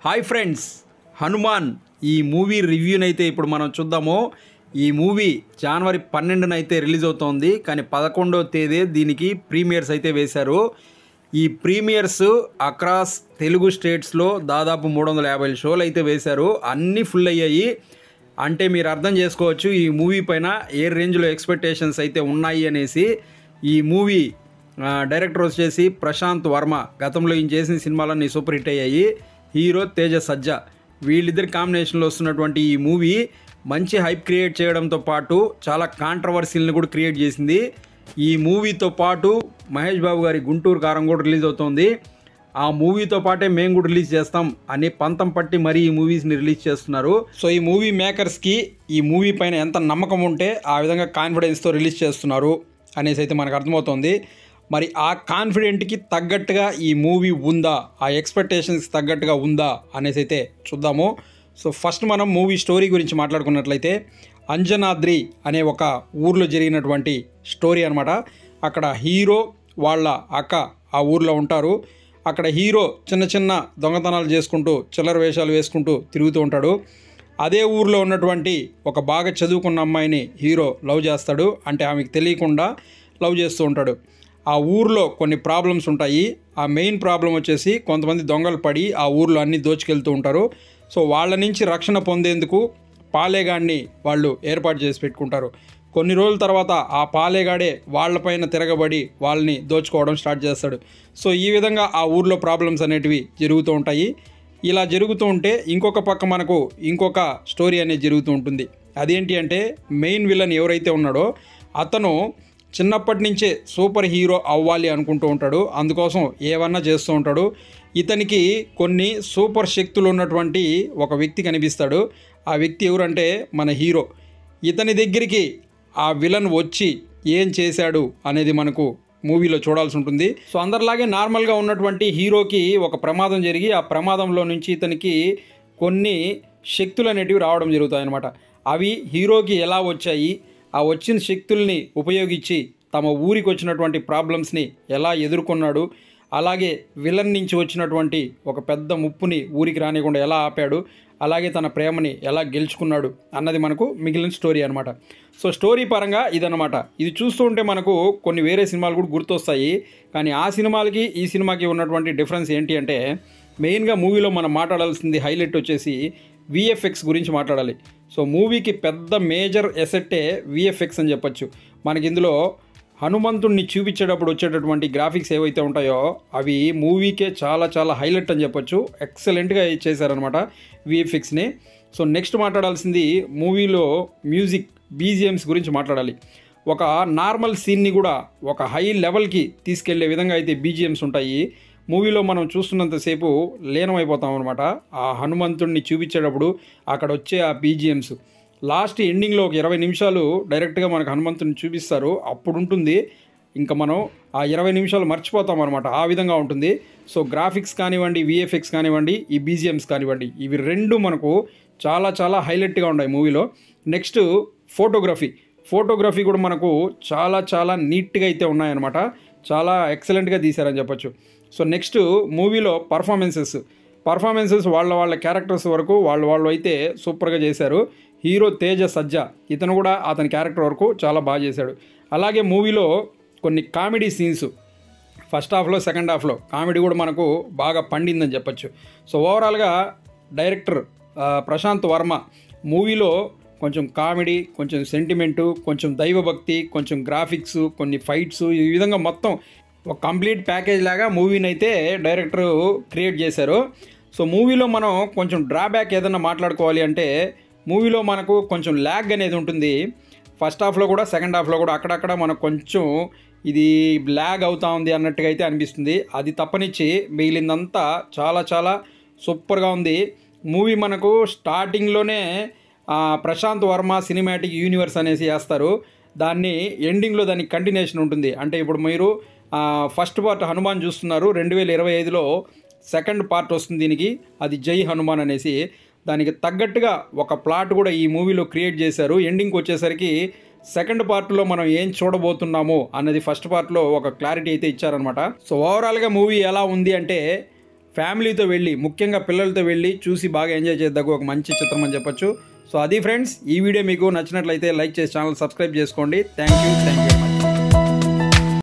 Hi friends, Hanuman ఈ movie రివ్యూనైతే ఇప్పుడు మనం చూద్దాము. ఈ మూవీ జనవరి 12న అయితే రిలీజ్ అవుతోంది, కానీ 11వ తేదీ దీనికి ప్రీమియర్స్ అయితే వేశారు. ఈ ప్రీమియర్స్ అక్రాస్ తెలుగు స్టేట్స్లో దాదాపు 350 షోలు అయితే వేశారు. అన్నీ ఫుల్ అయ్యాయి. అంటే మీరు అర్థం చేసుకోవచ్చు ఈ మూవీ పైన ఏ రేంజ్లో ఎక్స్పెక్టేషన్స్ అయితే ఉన్నాయి అనేసి. ఈ మూవీ డైరెక్టర్ వచ్చేసి ప్రశాంత్ వర్మ. గతంలో ఈయన చేసిన సినిమాలన్నీ సూపర్ హిట్ అయ్యాయి. హీరో తేజ సజ్జా, వీళ్ళిద్దరి కాంబినేషన్లో వస్తున్నటువంటి ఈ మూవీ మంచి హైప్ క్రియేట్ చేయడంతో పాటు చాలా కాంట్రవర్సీలను కూడా క్రియేట్ చేసింది. ఈ మూవీతో పాటు మహేష్ బాబు గారి గుంటూరు కారం కూడా రిలీజ్ అవుతోంది. ఆ మూవీతో పాటే మేము కూడా రిలీజ్ చేస్తాం అని పంతం పట్టి మరీ ఈ మూవీస్ని రిలీజ్ చేస్తున్నారు. సో ఈ మూవీ మేకర్స్కి ఈ మూవీ పైన ఎంత నమ్మకం ఉంటే ఆ విధంగా కాన్ఫిడెన్స్తో రిలీజ్ చేస్తున్నారు అనేసి అయితే మనకు అర్థమవుతుంది. మరి ఆ కాన్ఫిడెంట్కి తగ్గట్టుగా ఈ మూవీ ఉందా, ఆ ఎక్స్పెక్టేషన్స్కి తగ్గట్టుగా ఉందా అనేసి అయితే చూద్దాము. సో ఫస్ట్ మనం మూవీ స్టోరీ గురించి మాట్లాడుకున్నట్లయితే, అంజనాద్రి అనే ఒక ఊర్లో జరిగినటువంటి స్టోరీ అనమాట. అక్కడ హీరో వాళ్ళ అక్క ఆ ఊర్లో ఉంటారు. అక్కడ హీరో చిన్న చిన్న దొంగతనాలు చేసుకుంటూ చిల్లర వేషాలు వేసుకుంటూ తిరుగుతూ ఉంటాడు. అదే ఊర్లో ఉన్నటువంటి ఒక బాగా చదువుకున్న అమ్మాయిని హీరో లవ్ చేస్తాడు. అంటే ఆమెకు తెలియకుండా లవ్ చేస్తూ ఉంటాడు. ఆ ఊర్లో కొన్ని ప్రాబ్లమ్స్ ఉంటాయి. ఆ మెయిన్ ప్రాబ్లం వచ్చేసి కొంతమంది దొంగలు పడి ఆ ఊర్లో అన్నీ దోచుకెళ్తూ ఉంటారు. సో వాళ్ళ నుంచి రక్షణ పొందేందుకు పాలేగాడిని వాళ్ళు ఏర్పాటు చేసి పెట్టుకుంటారు. కొన్ని రోజుల తర్వాత ఆ పాలేగాడే వాళ్ళపైన తిరగబడి వాళ్ళని దోచుకోవడం స్టార్ట్ చేస్తాడు. సో ఈ విధంగా ఆ ఊర్లో ప్రాబ్లమ్స్ అనేటివి జరుగుతూ ఉంటాయి. ఇలా జరుగుతూ ఉంటే ఇంకొక పక్క మనకు ఇంకొక స్టోరీ అనేది జరుగుతూ ఉంటుంది. అదేంటి అంటే, మెయిన్ విలన్ ఎవరైతే ఉన్నాడో అతను చిన్నప్పటి నుంచే సూపర్ హీరో అవ్వాలి అనుకుంటూ ఉంటాడు. అందుకోసం ఏమన్నా చేస్తూ ఉంటాడు. ఇతనికి కొన్ని సూపర్ శక్తులు ఉన్నటువంటి ఒక వ్యక్తి కనిపిస్తాడు. ఆ వ్యక్తి ఎవరంటే మన హీరో. ఇతని దగ్గరికి ఆ విలన్ వచ్చి ఏం చేశాడు అనేది మనకు మూవీలో చూడాల్సి ఉంటుంది. సో అందరిలాగే నార్మల్గా ఉన్నటువంటి హీరోకి ఒక ప్రమాదం జరిగి ఆ ప్రమాదంలో నుంచి ఇతనికి కొన్ని శక్తులు అనేటివి రావడం జరుగుతాయి అన్నమాట. అవి హీరోకి ఎలా వచ్చాయి, ఆ వచ్చిన శక్తుల్ని ఉపయోగించి తమ ఊరికి వచ్చినటువంటి ప్రాబ్లమ్స్ని ఎలా ఎదుర్కొన్నాడు, అలాగే విలన్ నుంచి వచ్చినటువంటి ఒక పెద్ద ముప్పుని ఊరికి రానికుండా ఎలా ఆపాడు, అలాగే తన ప్రేమని ఎలా గెలుచుకున్నాడు అన్నది మనకు మిగిలిన స్టోరీ అనమాట. సో స్టోరీ పరంగా ఇదన్నమాట. ఇది చూస్తూ ఉంటే మనకు కొన్ని వేరే సినిమాలు కూడా గుర్తొస్తాయి. కానీ ఆ సినిమాలకి ఈ సినిమాకి ఉన్నటువంటి డిఫరెన్స్ ఏంటి అంటే, మెయిన్గా మూవీలో మనం మాట్లాడాల్సింది హైలైట్ వచ్చేసి విఎఫ్ఎక్స్ గురించి మాట్లాడాలి. సో మూవీకి పెద్ద మేజర్ ఎసెట్టే విఎఫ్ఎక్స్ అని చెప్పొచ్చు. మనకి ఇందులో హనుమంతుడిని చూపించేటప్పుడు వచ్చేటటువంటి గ్రాఫిక్స్ ఏవైతే ఉంటాయో అవి మూవీకే చాలా చాలా హైలైట్ అని చెప్పొచ్చు. ఎక్సలెంట్గా చేశారనమాట విఎఫ్ఎక్స్ని. సో నెక్స్ట్ మాట్లాడాల్సింది మూవీలో మ్యూజిక్, బీజిఎమ్స్ గురించి మాట్లాడాలి. ఒక నార్మల్ సీన్ని కూడా ఒక హై లెవెల్కి తీసుకెళ్లే విధంగా అయితే బీజిఎమ్స్ ఉంటాయి. మూవీలో మనం చూస్తున్నంతసేపు లీనమైపోతాం అనమాట. ఆ హనుమంతుడిని చూపించేటప్పుడు అక్కడ వచ్చే ఆ బీజిఎమ్స్ లాస్ట్ ఎండింగ్లో ఒక 20 నిమిషాలు డైరెక్ట్గా మనకు హనుమంతుడిని చూపిస్తారు. అప్పుడు ఉంటుంది ఇంకా మనం ఆ 20 నిమిషాలు మర్చిపోతాం అనమాట. ఆ విధంగా ఉంటుంది. సో గ్రాఫిక్స్ కానివ్వండి, విఎఫ్ఎక్స్ కానివ్వండి, ఈ బీజిఎమ్స్ కానివ్వండి, ఇవి రెండు మనకు చాలా చాలా హైలైట్గా ఉన్నాయి మూవీలో. నెక్స్ట్ ఫోటోగ్రఫీ కూడా మనకు చాలా చాలా నీట్గా అయితే ఉన్నాయన్నమాట. చాలా ఎక్సలెంట్గా తీశారని చెప్పొచ్చు. సో నెక్స్ట్ మూవీలో పర్ఫార్మెన్సెస్ వాళ్ళ క్యారెక్టర్స్ వరకు వాళ్ళు అయితే సూపర్గా చేశారు. హీరో తేజ సజ్జా, ఇతను కూడా అతని క్యారెక్టర్ వరకు చాలా బాగా చేశాడు. అలాగే మూవీలో కొన్ని కామెడీ సీన్స్ ఫస్ట్ హాఫ్లో, సెకండ్ హాఫ్లో కామెడీ కూడా మనకు బాగా పండిందని చెప్పొచ్చు. సో ఓవరాల్గా డైరెక్టర్ ప్రశాంత్ వర్మ మూవీలో కొంచెం కామెడీ, కొంచెం సెంటిమెంటు, కొంచెం దైవభక్తి, కొంచెం గ్రాఫిక్స్, కొన్ని ఫైట్స్, ఈ విధంగా మొత్తం ఒక కంప్లీట్ ప్యాకేజ్ లాగా మూవీని అయితే డైరెక్టర్ క్రియేట్ చేశారు. సో మూవీలో మనం కొంచెం డ్రాబ్యాక్ ఏదైనా మాట్లాడుకోవాలి అంటే, మూవీలో మనకు కొంచెం ల్యాగ్ అనేది ఉంటుంది. ఫస్ట్ హాఫ్లో కూడా సెకండ్ హాఫ్లో కూడా అక్కడక్కడ మనకు కొంచెం ఇది ల్యాగ్ అవుతా ఉంది అన్నట్టుగా అయితే అనిపిస్తుంది. అది తప్పనిచ్చి మిగిలిందంతా చాలా చాలా సూపర్గా ఉంది. మూవీ మనకు స్టార్టింగ్లోనే ప్రశాంత్ వర్మ సినిమాటిక్ యూనివర్స్ అనేసి వేస్తారు. దాన్ని ఎండింగ్లో దానికి కంటిన్యూషన్ ఉంటుంది. అంటే ఇప్పుడు మీరు ఫస్ట్ పార్ట్ హనుమాన్ చూస్తున్నారు, 2025లో సెకండ్ పార్ట్ వస్తుంది దీనికి, అది జై హనుమాన్ అనేసి. దానికి తగ్గట్టుగా ఒక ప్లాట్ కూడా ఈ మూవీలో క్రియేట్ చేశారు. ఎండింగ్కి వచ్చేసరికి సెకండ్ పార్ట్లో మనం ఏం చూడబోతున్నాము అన్నది ఫస్ట్ పార్ట్లో ఒక క్లారిటీ అయితే ఇచ్చారనమాట. సో ఓవరాల్గా మూవీ ఎలా ఉంది అంటే, ఫ్యామిలీతో వెళ్ళి ముఖ్యంగా పిల్లలతో వెళ్ళి చూసి బాగా ఎంజాయ్ చేద్దాకు ఒక మంచి చిత్రం అని చెప్పొచ్చు. సో అది ఫ్రెండ్స్, ఈ వీడియో మీకు నచ్చినట్లయితే లైక్ చేసి ఛానల్ సబ్స్క్రైబ్ చేసుకోండి. Thank you very much.